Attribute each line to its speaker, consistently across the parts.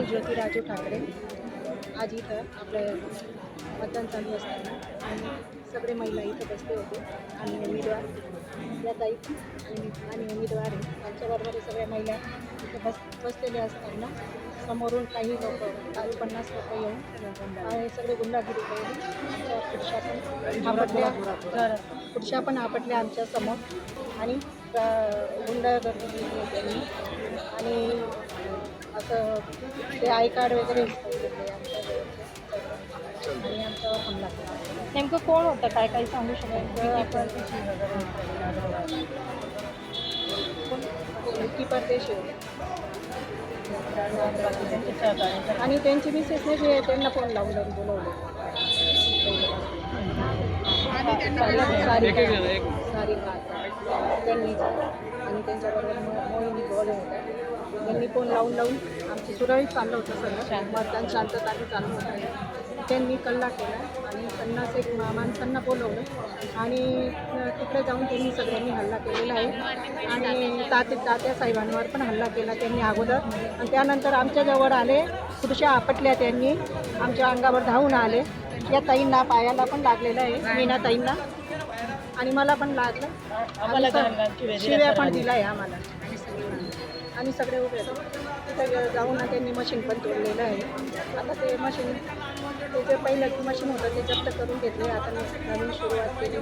Speaker 1: मी ज्योती राजू ठाकरे. आज इथं आपलं मतदान चालू असताना आणि सगळे महिला इथं बसले होते आणि उमेदवार या ताई आणि उमेदवार आहे त्यांच्याबरोबर हे सगळ्या महिला इथं बसलेल्या असताना समोरून काही लोक 40-50 लोक येऊन हे सगळे गुंडागिरी करून खुर्च्या पण आपटल्या आमच्या समोर आणि गुंडागर्दी केली त्यांनी आणि असं ते आय कार्ड वगैरे आणि आमच्यावर हमला केला.
Speaker 2: नेमकं कोण होतं काय काही सांगू शकाल?
Speaker 1: विकी परदेशी होते आणि त्यांची मिसेसने जे त्यांना फोन लावून बोलवलं सारिका त्यांनी आणि त्यांच्याबरोबर मोहिनी गोले होत्या. त्यांनी फोन लावून आमचं सुरळीत चाललं होतं सगळं मतदान शांतताने चालू होतं. त्यांनी कल्ला केला आणि 50 माणसांना बोलवलं आणि तिकडे जाऊन त्यांनी सगळ्यांनी हल्ला केलेला आहे आणि तात्या साहेबांवर पण हल्ला केला त्यांनी अगोदर आणि त्यानंतर आमच्याजवळ आले. खुर्च्या आपटल्या त्यांनी आमच्या अंगावर धावून आले. या ताईंना पायाला पण लागलेलं आहे मीना ताईंना आणि मला पण लागलं. शिव्या पण दिला आहे आम्हाला आणि सगळे उभे तिथं जाऊन त्यांनी मशीन पण तोडलेलं आहे. आता ते मशीन जे पहिलं मशीन होतं ते जप्त करून घेतले. आता नवीन सुरुवात केली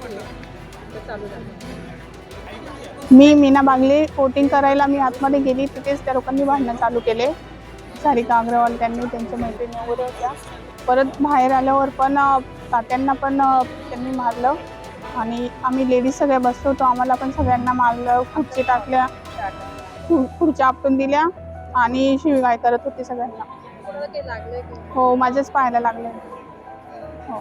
Speaker 1: ते चालू झालं.
Speaker 3: मी मीना बागले वोटिंग करायला मी आतमध्ये गेली तिथेच त्या लोकांनी भांडणं चालू केले. सारिका अग्रवाल त्यांनी त्यांच्या मैत्रिणी वगैरे होत्या. परत बाहेर आल्यावर पण तात्यांना पण त्यांनी मारलं आणि आम्ही लेडीज सगळ्या बसलो होतो. आम्हाला पण सगळ्यांना मारलं, खुर्ची टाकल्या, खुर्च्या आपटून दिल्या आणि शिवीगाळ करत होती सगळ्यांना. हो माझ्याच पायाला लागले. हो.